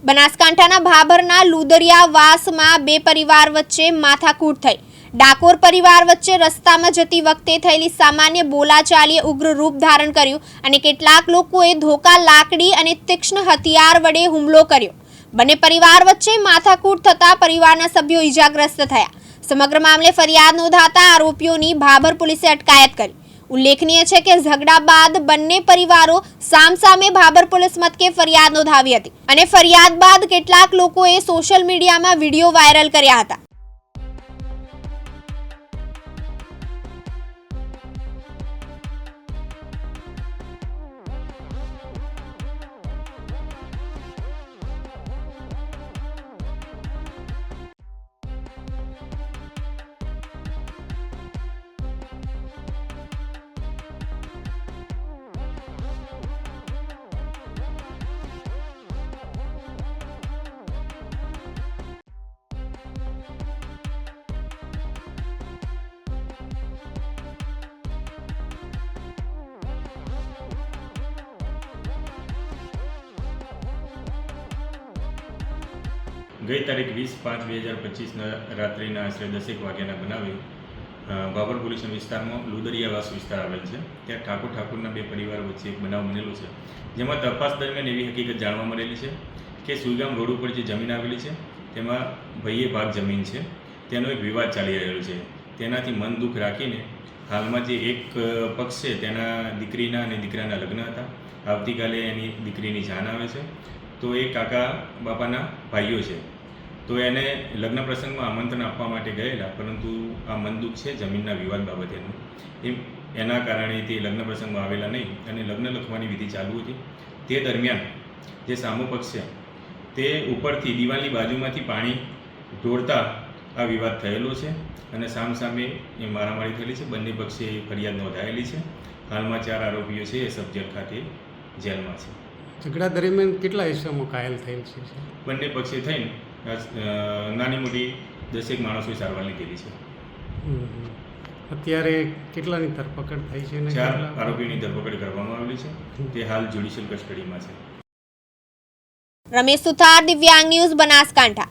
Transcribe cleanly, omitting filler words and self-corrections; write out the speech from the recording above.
બનાસકાંઠાના ભાભરના લુદરિયા વાસમાં બે પરિવાર વચ્ચે માથાકૂટ થઈ। ડાકોર પરિવાર વચ્ચે રસ્તામાં જતી વખતે થયેલી સામાન્ય બોલાચાલીએ ઉગ્ર રૂપ ધારણ કર્યું અને કેટલાક લોકોએ ધોકા લાકડી અને તીક્ષ્ણ હથિયાર વડે હુમલો કર્યો। બંને પરિવાર વચ્ચે માથાકૂટ થતા પરિવારના સભ્યો ઈજાગ્રસ્ત થયા। સમગ્ર મામલે ફરિયાદ નોંધાતા આરોપીઓની ભાભર પોલીસે અટકાયત કરી। ઉલ્લેખનીય છે કે ઝઘડા બાદ બંને પરિવારો સામસામે ભાભર પોલીસ મથકે ફરિયાદ નોંધાવી હતી અને ફરિયાદ બાદ કેટલાક લોકોએ સોશિયલ મીડિયામાં વિડીયો વાયરલ કર્યા હતા। ગઈ તારીખ 20/5/2025 રાત્રિના આશરે 10 વાગ્યાના બનાવે ભાભર પોલીસ વિસ્તારમાં લુદરિયાવાસ વિસ્તાર આવેલ છે। ત્યાં ઠાકોરના બે પરિવાર વચ્ચે એક બનાવ બનેલો છે, જેમાં તપાસ દરમિયાન એવી હકીકત જાણવા મળેલી છે કે સુઈગામ રોડ ઉપર જે જમીન આવેલી છે તેમાં ભાઈએ ભાગ જમીન છે, તેનો એક વિવાદ ચાલી રહેલો છે। તેનાથી મન દુઃખ રાખીને હાલમાં જે એક પક્ષ છે તેના દીકરીના અને દીકરાના લગ્ન હતા। આવતીકાલે એની દીકરીની જાન આવે છે, તો એ કાકા બાપાના ભાઈઓ છે, તો એને લગ્ન પ્રસંગમાં આમંત્રણ આપવા માટે ગયેલા, પરંતુ આ મનદુખ છે જમીનના વિવાદ બાબતેનું, એના કારણે તે લગ્ન પ્રસંગમાં આવેલા નહીં અને લગ્ન લખવાની વિધિ ચાલુ હતી। તે દરમિયાન જે સામો પક્ષ છે તે ઉપરથી દિવાલની બાજુમાંથી પાણી ઢોળતા આ વિવાદ થયેલો છે અને સામસામે એ મારામારી થયેલી છે। બંને પક્ષે ફરિયાદ નોંધાયેલી છે। હાલમાં 4 આરોપીઓ છે એ સબજેક્ટ ખાતે જેલમાં છે। ઝઘડા દરમિયાન કેટલા ઇસમો ઘાયલ થયેલ છે? બંને પક્ષે થઈને નાની મોટી 10 માણસોએ સારવાર લીધેલી છે। અત્યારે કેટલાની ધરપકડ થઈ છે? 4 આરોપીઓની ધરપકડ કરવામાં આવેલી છે, તે હાલ જ્યુડિશિયલ કસ્ટડીમાં છે। રમેશ સુથાર, દિવ્યાંગ ન્યૂઝ, બનાસકાંઠા।